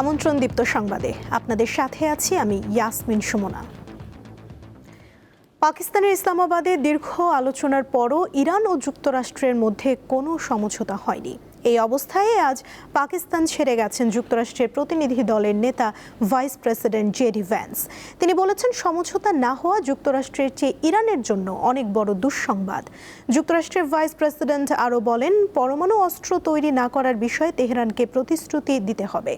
আমন্ত্রণ দীপ্ত সংবাদে আপনাদের সাথে আছি আমি ইয়াসমিন সুমনা। পাকিস্তানের ইসলামাবাদে দীর্ঘ আলোচনার পরও ইরান ও যুক্তরাষ্ট্রের মধ্যে কোনো সমঝোতা হয়নি। এই অবস্থায় আজ পাকিস্তান ছেড়ে গেছেন যুক্তরাষ্ট্রের প্রতিনিধি দলের নেতা ভাইস প্রেসিডেন্ট জেডি ভ্যান্স। তিনি বলেছেন, সমঝোতা না হওয়া যুক্তরাষ্ট্রের চেয়ে ইরানের জন্য অনেক বড় দুঃসংবাদ। যুক্তরাষ্ট্রের ভাইস প্রেসিডেন্ট আরও বলেন, পরমাণু অস্ত্র তৈরি না করার বিষয়ে তেহরানকে প্রতিশ্রুতি দিতে হবে।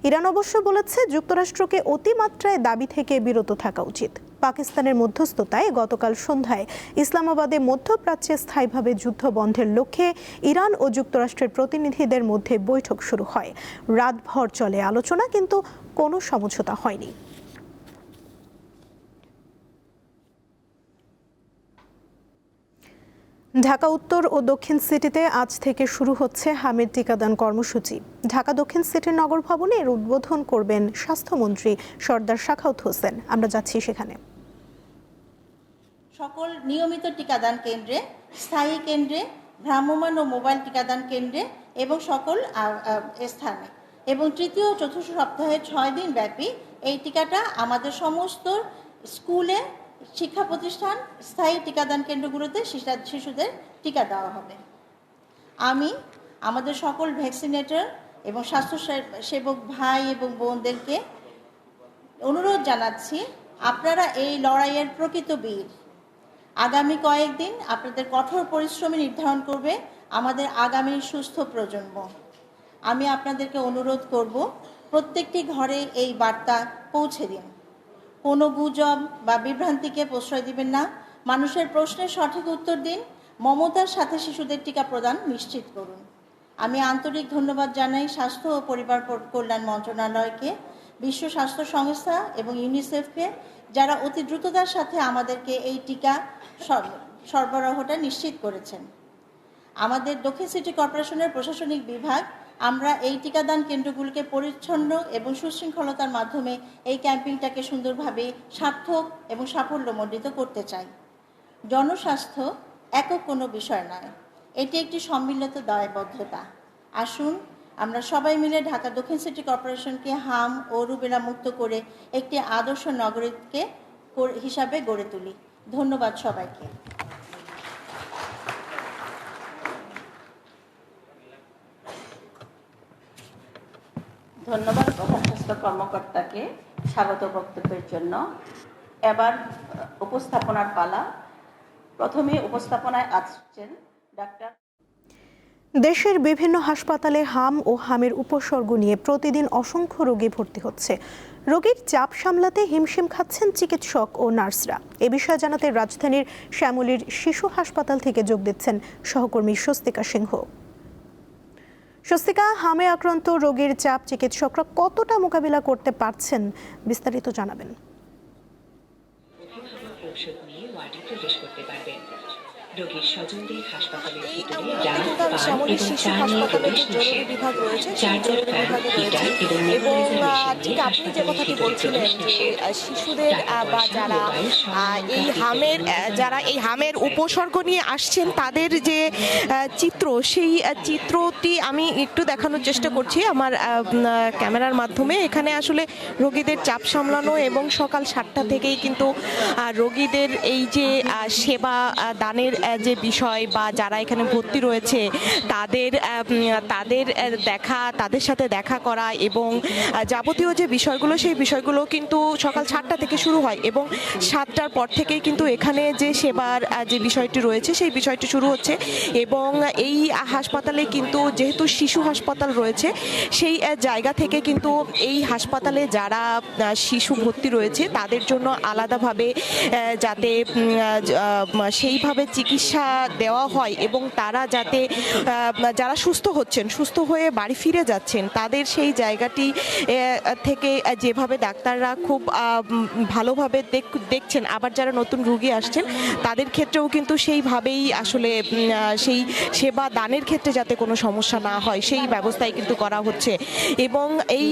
ইরান অবশ্য বলেছে, যুক্তরাষ্ট্রকে অতিমাত্রায় দাবি থেকে বিরত থাকা উচিত। পাকিস্তানের মধ্যস্থতায় গতকাল সন্ধ্যায় ইসলামাবাদে মধ্যপ্রাচ্যে স্থায়ীভাবে যুদ্ধ বন্ধের লক্ষ্যে ইরান ও যুক্তরাষ্ট্রের প্রতিনিধিদের মধ্যে বৈঠক শুরু হয়। রাতভর চলে আলোচনা, কিন্তু কোনো সমঝোতা হয়নি। ঢাকা উত্তর ও দক্ষিণ সিটিতে আজ থেকে শুরু হচ্ছে হামের টিকাদান কর্মসূচি। ঢাকা দক্ষিণ সিটির নগর ভবনে এর উদ্বোধন করবেন স্বাস্থ্যমন্ত্রী সরদার শাখাউত হোসেন। আমরা যাচ্ছি সেখানে। সকল নিয়মিত টিকাদান কেন্দ্রে, স্থায়ী কেন্দ্রে, ভ্রাম্যমাণ ও মোবাইল টিকাদান কেন্দ্রে এবং সকল স্থানে এবং তৃতীয় ও চতুর্থ সপ্তাহে 6 দিন ব্যাপী এই টিকাটা আমাদের সমস্ত স্কুলে, শিক্ষা প্রতিষ্ঠান, স্থায়ী টিকাদান কেন্দ্রগুলোতে শিশুদের টিকা দেওয়া হবে। আমি আমাদের সকল ভ্যাকসিনেটর এবং স্বাস্থ্য সেবক ভাই এবং বোনদেরকে অনুরোধ জানাচ্ছি, আপনারা এই লড়াইয়ের প্রকৃত বীর। আগামী কয়েকদিন আপনাদের কঠোর পরিশ্রমে নির্ধারণ করবে আমাদের আগামী সুস্থ প্রজন্ম। আমি আপনাদেরকে অনুরোধ করব, প্রত্যেকটি ঘরে এই বার্তা পৌঁছে দিন। কোনো গুজব বা বিভ্রান্তিকে প্রশ্রয় দিবেন না। মানুষের প্রশ্নের সঠিক উত্তর দিন। মমতার সাথে শিশুদের টিকা প্রদান নিশ্চিত করুন। আমি আন্তরিক ধন্যবাদ জানাই স্বাস্থ্য ও পরিবার কল্যাণ মন্ত্রণালয়কে, বিশ্ব স্বাস্থ্য সংস্থা এবং ইউনিসেফকে, যারা অতি দ্রুততার সাথে আমাদেরকে এই টিকা সরবরাহটা নিশ্চিত করেছেন। আমাদের দক্ষিণ সিটি কর্পোরেশনের প্রশাসনিক বিভাগ, আমরা এই টিকাদান কেন্দ্রগুলিকে পরিচ্ছন্ন এবং সুশৃঙ্খলতার মাধ্যমে এই ক্যাম্পিংটাকে সুন্দরভাবে সার্থক এবং সাফল্যমণ্ডিত করতে চাই। জনস্বাস্থ্য একক কোনো বিষয় নয়, এটি একটি সম্মিলিত দায়বদ্ধতা। আসুন আমরা সবাই মিলে ঢাকা দক্ষিণ সিটি কর্পোরেশনকে হাম ও রুবেলা মুক্ত করে একটি আদর্শ নগরীকে হিসাবে গড়ে তুলি। ধন্যবাদ সবাইকে। ধন্যবাদ প্রধান স্বাস্থ্য কর্মকর্তাকে স্বাগত বক্তব্যের জন্য। এবার উপস্থাপনার পালা। প্রথমে উপস্থাপনায় আসছেন ডাক্তার। দেশের বিভিন্ন হাসপাতালে হাম ও হামের উপসর্গ নিয়ে প্রতিদিন অসংখ্য রোগী ভর্তি হচ্ছে। রোগীর চাপ সামলাতে হিমশিম খাচ্ছেন চিকিৎসক ও নার্সরা। এ বিষয়ে জানাতে রাজধানীর শ্যামলীর শিশু হাসপাতাল থেকে যোগ দিচ্ছেন সহকর্মী স্বস্তিকা সিংহ। স্বস্তিকা, হামে আক্রান্ত রোগীর চাপ চিকিৎসকরা কতটা মোকাবিলা করতে পারছেন, বিস্তারিত জানাবেন। রোগীর স্বজনদের হাসপাতালের ভিতরে শ্যামলীর শিশু হাসপাতালে যে জরুরি বিভাগ রয়েছে সেই জরুরি বিভাগে রয়েছে এবং ঠিক আপনি যে কথাটি বলছিলেন যে শিশুদের বা যারা এই হামের উপসর্গ নিয়ে আসছেন তাদের যে চিত্র, সেই চিত্রটি আমি একটু দেখানোর চেষ্টা করছি আমার ক্যামেরার মাধ্যমে। এখানে আসলে রোগীদের চাপ সামলানো এবং সকাল 7টা থেকেই কিন্তু রোগীদের এই যে সেবা দানের যে বিষয় বা যারা এখানে ভর্তি রয়েছে তাদের সাথে দেখা করা এবং যাবতীয় যে বিষয়গুলো, সেই বিষয়গুলো কিন্তু সকাল 7টা থেকে শুরু হয় এবং 7টার পর থেকেই কিন্তু এখানে যে সেবার যে বিষয়টি রয়েছে সেই বিষয়টি শুরু হচ্ছে। এবং এই হাসপাতালে কিন্তু যেহেতু শিশু হাসপাতাল রয়েছে, সেই জায়গা থেকে কিন্তু এই হাসপাতালে যারা শিশু ভর্তি রয়েছে তাদের জন্য আলাদাভাবে যাতে সেইভাবে চিকিৎসা দেওয়া হয় এবং তারা যাতে যারা সুস্থ হয়ে বাড়ি ফিরে যাচ্ছেন তাদের সেই জায়গাটি থেকে যেভাবে ডাক্তাররা খুব ভালোভাবে দেখছেন, আবার যারা নতুন রোগী আসছেন তাদের ক্ষেত্রেও কিন্তু সেইভাবেই আসলে সেই সেবা দানের ক্ষেত্রে যাতে কোনো সমস্যা না হয় সেই ব্যবস্থাই কিন্তু করা হচ্ছে। এবং এই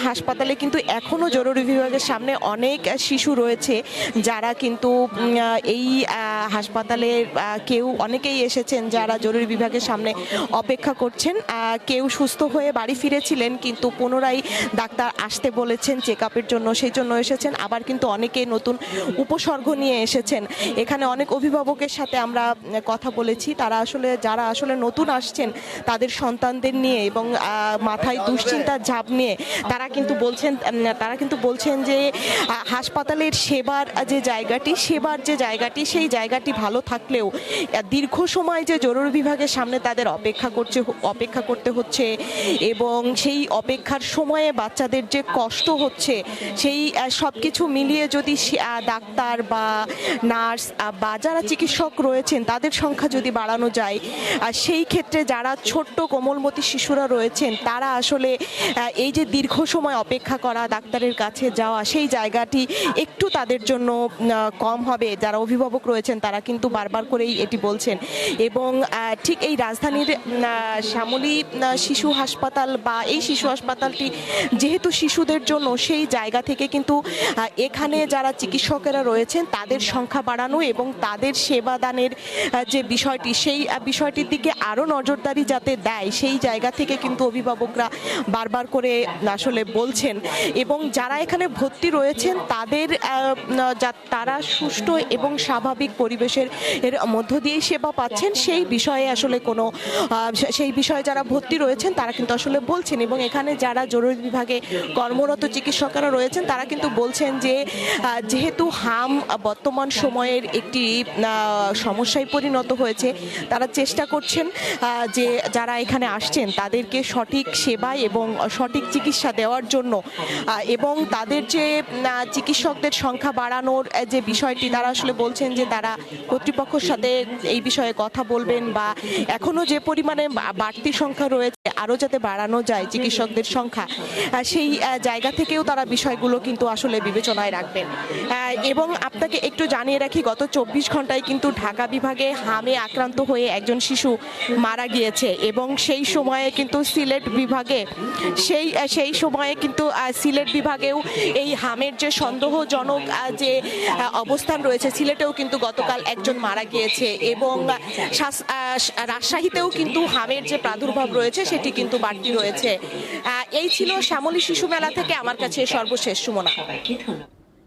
হাসপাতালে কিন্তু এখনও জরুরি বিভাগের সামনে অনেক শিশু রয়েছে যারা কিন্তু এই হাসপাতালের কেউ অনেকেই এসেছেন যারা জরুরি বিভাগের সামনে অপেক্ষা করছেন। কেউ সুস্থ হয়ে বাড়ি ফিরেছিলেন, কিন্তু পুনরায় ডাক্তার আসতে বলেছেন চেক আপের জন্য, সেই জন্য এসেছেন। আবার কিন্তু অনেকে নতুন উপসর্গ নিয়ে এসেছেন। এখানে অনেক অভিভাবকের সাথে আমরা কথা বলেছি, যারা আসলে নতুন আসছেন তাদের সন্তানদের নিয়ে এবং মাথায় দুশ্চিন্তার ঝাপ নিয়ে তারা কিন্তু বলছেন যে হাসপাতালের সেবার যে জায়গাটি সেই জায়গাটি ভালো থাকলেও দীর্ঘ সময় যে জরুরি বিভাগের সামনে তাদের অপেক্ষা করতে হচ্ছে এবং সেই অপেক্ষার সময়ে বাচ্চাদের যে কষ্ট হচ্ছে, সেই সব কিছু মিলিয়ে যদি ডাক্তার বা নার্স বা যারা চিকিৎসক রয়েছেন তাদের সংখ্যা যদি বাড়ানো যায়, সেই ক্ষেত্রে যারা ছোট্ট কোমলমতি শিশুরা রয়েছেন তারা আসলে এই যে দীর্ঘ সময় অপেক্ষা করা, ডাক্তারের কাছে যাওয়া, সেই জায়গাটি একটু তাদের জন্য কম হবে। যারা অভিভাবক রয়েছেন তারা কিন্তু বারবার করেই এটি বলছেন। এবং ঠিক এই রাজধানীর শ্যামলী শিশু হাসপাতাল বা এই শিশু হাসপাতালটি যেহেতু শিশুদের জন্য, সেই জায়গা থেকে কিন্তু এখানে যারা চিকিৎসকেরা রয়েছেন তাদের সংখ্যা বাড়ানো এবং তাদের সেবাদানের যে বিষয়টি, সেই বিষয়টির দিকে আরও নজরদারি যাতে দেয়, সেই জায়গা থেকে কিন্তু অভিভাবকরা বারবার করে আসলে বলছেন। এবং যারা এখানে ভর্তি রয়েছেন তারা সুষ্ঠু এবং স্বাভাবিক পরিবেশের মধ্য দিয়েই সেবা পাচ্ছেন, সেই বিষয়ে যারা ভর্তি রয়েছেন তারা কিন্তু আসলে বলছেন। এবং এখানে যারা জরুরি বিভাগে কর্মরত চিকিৎসকেরা রয়েছেন তারা কিন্তু বলছেন যে যেহেতু হাম বর্তমান সময়ের একটি সমস্যায় পরিণত হয়েছে, তারা চেষ্টা করছেন যে যারা এখানে আসছেন তাদেরকে সঠিক সেবা এবং সঠিক চিকিৎসা দেওয়ার জন্য, এবং তাদের যে চিকিৎসকদের সংখ্যা বাড়ানোর যে বিষয়টি, তারা আসলে বলছেন যে তারা কর্তৃপক্ষের সাথে এই বিষয়ে কথা বলবেন বা এখনো যে পরিমাণে বাড়তি সংখ্যা রয়েছে আরও যাতে বাড়ানো যায় চিকিৎসকদের সংখ্যা, সেই জায়গা থেকেও তারা বিষয়গুলো কিন্তু আসলে বিবেচনায় রাখবেন। এবং আপনাকে একটু জানিয়ে রাখি, গত 24 ঘন্টায় কিন্তু ঢাকা বিভাগে হামে আক্রান্ত হয়ে একজন শিশু মারা গিয়েছে এবং সেই সময়ে কিন্তু সিলেট বিভাগেও এই হামের যে সন্দেহজনক যে অবস্থান রয়েছে, সিলেটেও কিন্তু গতকাল একজন মারা গিয়েছে এবং রাজশাহীতেও কিন্তু হামের যে প্রাদুর্ভাব রয়েছে সেটি কিন্তু বাড়তি রয়েছে। এই ছিল শ্যামলী শিশু মেলা থেকে আমার কাছে সর্বশেষ। সুমনা।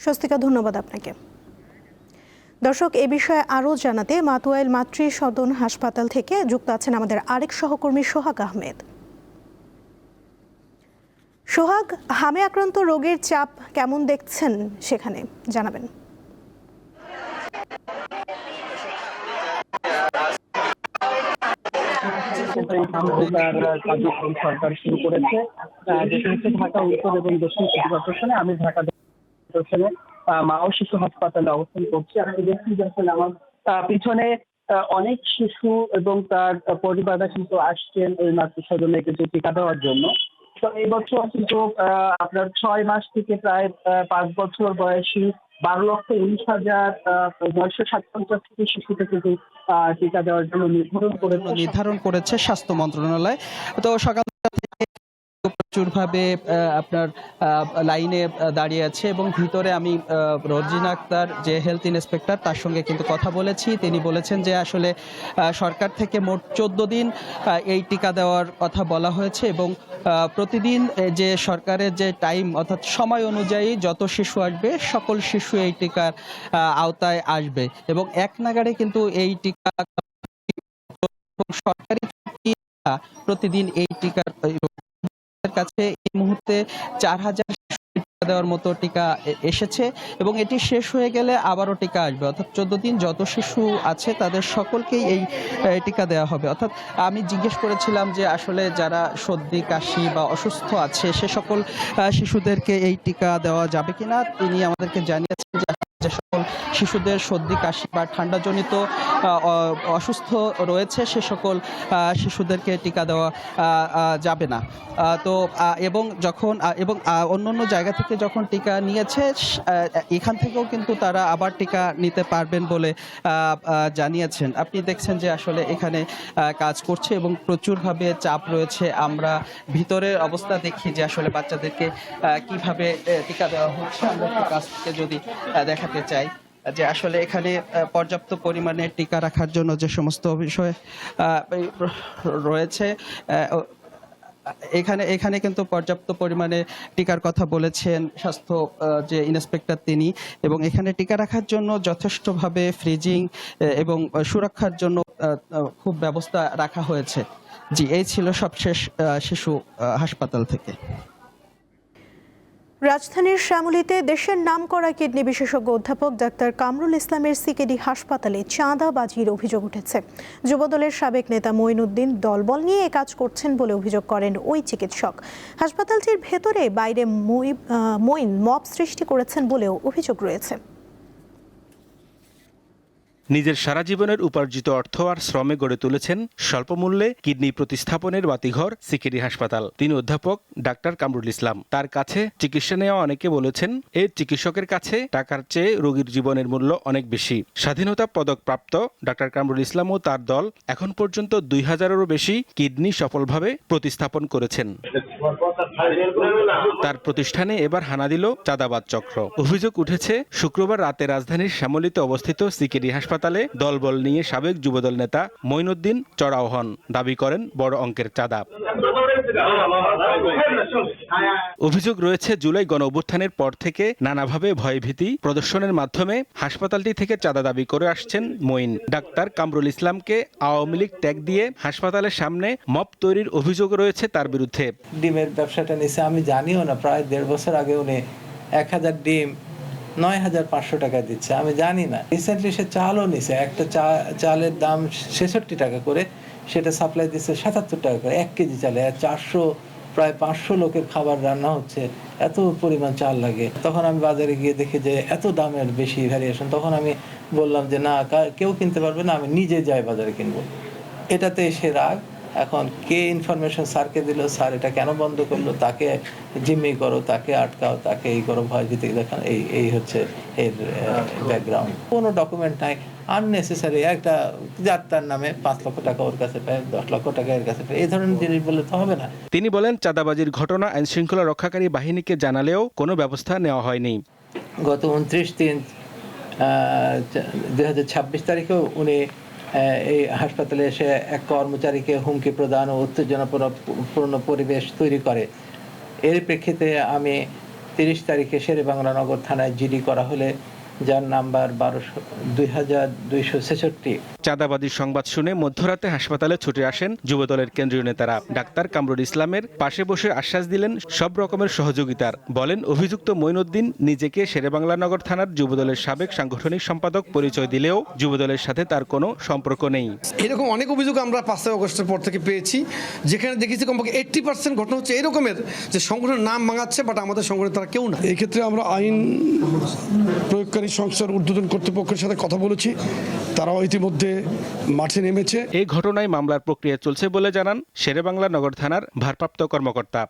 স্বস্তিকা, ধন্যবাদ আপনাকে। দর্শক, এ বিষয়ে আরও জানাতে মাতুয়াইল মাতৃ সদন হাসপাতাল থেকে যুক্ত আছেন আমাদের আরেক সহকর্মী সোহাগ আহমেদ। সোহাগ, হামে আক্রান্ত রোগীর চাপ কেমন দেখছেন সেখানে, জানাবেন। সরকার শুরু করেছে, যেটা হচ্ছে ঢাকা উত্তর এবং দক্ষিণ সিটি কর্পোরেশনে। আমি ঢাকা কর্পোরেশনে মা ও শিশু হাসপাতালে অবস্থান করছি। আপনি দেখছেন যে আসলে আমার পিছনে অনেক শিশু এবং তার পরিবাররা কিন্তু আসছেন ওই মাতৃ সদনে কিন্তু টিকা দেওয়ার জন্য। তো এই বছর কিন্তু আপনার 6 মাস থেকে প্রায় 5 বছর বয়সী 12,19,957 শিশুকে কিন্তু টিকা দেওয়ার জন্য নির্ধারণ করেছে স্বাস্থ্য মন্ত্রণালয়। তো সকাল প্রচুরভাবে আপনার লাইনে দাঁড়িয়ে আছে এবং ভিতরে আমি রোজিনা আক্তার যে হেলথ ইন্সপেক্টর তার সঙ্গে কিন্তু কথা বলেছি। তিনি বলেছেন যে আসলে সরকার থেকে মোট 14 দিন এই টিকা দেওয়ার কথা বলা হয়েছে এবং প্রতিদিন যে সরকারের যে টাইম অর্থাৎ সময় অনুযায়ী যত শিশু আসবে সকল শিশু এই টিকার আওতায় আসবে এবং এক নাগাড়ে কিন্তু এই টিকা সরকারি প্রতিদিন এই টিকার কাছে এই মুহূর্তে 4000 দেওয়ার মতো টিকা এসেছে এবং এটি শেষ হয়ে গেলে আবারও টিকা আসবে। অর্থাৎ 14 দিন যত শিশু আছে তাদের সকলকেই এই টিকা দেওয়া হবে। অর্থাৎ আমি জিজ্ঞেস করেছিলাম যে আসলে যারা সর্দি কাশি বা অসুস্থ আছে সে সকল শিশুদেরকে এই টিকা দেওয়া যাবে কিনা। তিনি আমাদেরকে জানিয়েছেন যে সকল শিশুদের সর্দি কাশি বা ঠান্ডাজনিত অসুস্থ রয়েছে সে সকল শিশুদেরকে টিকা দেওয়া যাবে না। তো এবং অন্যান্য জায়গা থেকে যখন টিকা নিয়েছে এখান থেকেও কিন্তু তারা আবার টিকা নিতে পারবেন বলে জানিয়েছেন। আপনি দেখছেন যে আসলে এখানে কাজ করছে এবং প্রচুরভাবে চাপ রয়েছে। আমরা ভিতরের অবস্থা দেখি যে আসলে বাচ্চাদেরকে কিভাবে টিকা দেওয়া হচ্ছে। আমরা একটু কাছ থেকে যদি দেখাতে চাই, যে আসলে এখানে পর্যাপ্ত পরিমাণে টিকা রাখার জন্য যে সমস্ত বিষয় রয়েছে, এখানে কিন্তু পর্যাপ্ত পরিমাণে টিকার কথা বলেছেন স্বাস্থ্য যে ইন্সপেক্টর তিনি, এবং এখানে টিকা রাখার জন্য যথেষ্টভাবে ফ্রিজিং এবং সুরক্ষার জন্য খুব ব্যবস্থা রাখা হয়েছে। জি, এই ছিল সবশেষ শিশু হাসপাতাল থেকে। রাজধানীর শ্যামলীতে দেশের নামকরা কিডনি বিশেষজ্ঞ অধ্যাপক ডাক্তার কামরুল ইসলামের সিকেডি হাসপাতালে চাঁদাবাজির অভিযোগ উঠেছে। যুবদলের সাবেক নেতা মঈনুদ্দিন দলবল নিয়ে কাজ করছেন বলে অভিযোগ করেন ওই চিকিৎসক। হাসপাতালটির ভেতরে বাইরে মঈন মব সৃষ্টি করেছেন বলেও অভিযোগ রয়েছে। নিজের সারা জীবনের উপার্জিত অর্থ আর শ্রমে গড়ে তুলেছেন স্বল্পমূল্যে কিডনি প্রতিস্থাপনের বাতিঘর সিকেডি হাসপাতাল। তিনি অধ্যাপক ডাক্তার কামরুল ইসলাম। তার কাছে চিকিৎসা নেওয়া অনেকে বলেছেন, এই চিকিৎসকের কাছে টাকার চেয়ে রোগীর জীবনের মূল্য অনেক বেশি। স্বাধীনতা পদকপ্রাপ্ত ডাক্তার কামরুল ইসলাম ও তার দল এখন পর্যন্ত 2000-এরও বেশি কিডনি সফলভাবে প্রতিস্থাপন করেছেন। তার প্রতিষ্ঠানে এবার হানা দিল চাঁদাবাজ চক্র। অভিযোগ উঠেছে শুক্রবার রাতে রাজধানীর শ্যামলীতে অবস্থিত সিকেডি হাসপাতালে দলবল নিয়ে সাবেক যুবদল নেতা মঈনুদ্দিন চড়াও হন। দাবি করেন বড় অঙ্কের চাঁদা। অভিযোগ রয়েছে জুলাই গণঅভ্যুত্থানের পর থেকে নানাভাবে ভয়ভীতি প্রদর্শনের মাধ্যমে হাসপাতালটি থেকে চাঁদা দাবি করে আসছেন মঈন। ডাক্তার কামরুল ইসলামকে আওয়ামী লীগ ট্যাগ দিয়ে হাসপাতালের সামনে মব তৈরির অভিযোগ রয়েছে তার বিরুদ্ধে। ডিমের ব্যবসাটা নিছে আমি জানিও না, প্রায় 1.5 বছর আগে উনি 1000 ডিম 9500 টাকা দিচ্ছে, আমি জানি না। রিসেন্টলি সে চালও নিছে, একটা চালের দাম 66 টাকা করে, সেটা সাপ্লাই দিচ্ছে 77 টাকা করে 1 কেজি চালে। 400 প্রায় 500 লোকের খাবার রান্না হচ্ছে, এত পরিমাণ চাল লাগে। তখন আমি বাজারে গিয়ে দেখি যে এত দামের বেশি ভ্যারিয়েশন। তখন আমি বললাম যে না, কেউ কিনতে পারবে না, আমি নিজে যাই বাজারে কিনবো। এটাতে এসে রাগ। এখন কে ইনফরমেশন স্যারকে দিল, স্যার এটা কেন বন্ধ করলো, তাকে জিম্মি করো, তাকে আটকাও, তাকে এই করো, ভয় ভীতি দেখান, এই হচ্ছে এর ব্যাকগ্রাউন্ড। কোনো ডকুমেন্ট নাই, আননেসেসারি একটা যাত্রার নামে 5 লক্ষ টাকা ওর কাছে পায়, 10 লক্ষ টাকা এর কাছে পায়, এই ধরনের জিনিস বললে তো হবে না। তিনি বলেন, চাঁদাবাজির ঘটনা আইন শৃঙ্খলা রক্ষাকারী বাহিনীকে জানালেও কোনো ব্যবস্থা নেওয়া হয়নি। গত 29/3/2026 তারিখেও উনি এই হাসপাতালে এসে এক কর্মচারীকে হুমকি প্রদান ও উত্তেজনাপূর্ণ পরিবেশ তৈরি করে। এর প্রেক্ষিতে আমি 30 তারিখে শেরেবাংলা নগর থানায় জিডি করা হলে, যার নাম্বার 2266। চাঁদাবাজির সংবাদ শুনে মধ্যরাতে হাসপাতালে ছুটে আসেন যুবদলের কেন্দ্রীয় নেতারা। ডাক্তার কামরুল ইসলামের পাশে বসে আশ্বাস দিলেন সব রকমের সহযোগিতার। বলেন, অভিযুক্ত মঈনুদ্দিন নিজেকে শেরেবাংলা নগর থানার যুবদলের সাবেক সাংগঠনিক সম্পাদক পরিচয় দিলেও যুবদলের সাথে তার কোনো সম্পর্ক নেই। এরকম অনেক অভিযোগ আমরা 5 আগস্টের পর থেকে পেয়েছি, যেখানে দেখেছি কমপক্ষে 80% ঘটনা হচ্ছে এরকমের, যে সংগঠনের নাম ভাঙাচ্ছে, বাট আমাদের সংগঠনে তারা কেউ না। এই ক্ষেত্রে আমরা আইন প্রয়োগকারী সংস্থার ঊর্ধ্বতন কর্তৃপক্ষের সাথে কথা বলেছি, তারাও ইতিমধ্যে মাঠে নেমেছে। এই ঘটনায় মামলার প্রক্রিয়া চলছে বলে জানান শেরেবাংলা নগর থানার ভারপ্রাপ্ত কর্মকর্তা।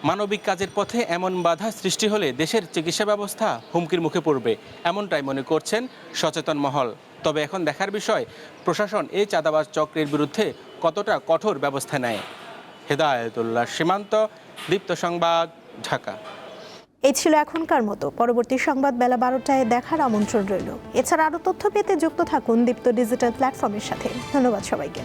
মানবিক কাজের পথে এমন বাধা সৃষ্টি হলে দেশের চিকিৎসা ব্যবস্থা হুমকির মুখে পড়বে, এমনটাই মনে করছেন সচেতন মহল। তবে এখন দেখার বিষয়, প্রশাসন এই চাঁদাবাজ চক্রের বিরুদ্ধে কতটা কঠোর ব্যবস্থা নেয়। হেদায়েতুল্লাহ সীমান্ত, দীপ্ত সংবাদ, ঢাকা। এই ছিল এখনকার মতো। পরবর্তী সংবাদ বেলা 12টায় দেখার আমন্ত্রণ রইল। এছাড়া আরও তথ্য পেতে যুক্ত থাকুন দীপ্ত ডিজিটাল প্ল্যাটফর্মের সাথে। ধন্যবাদ সবাইকে।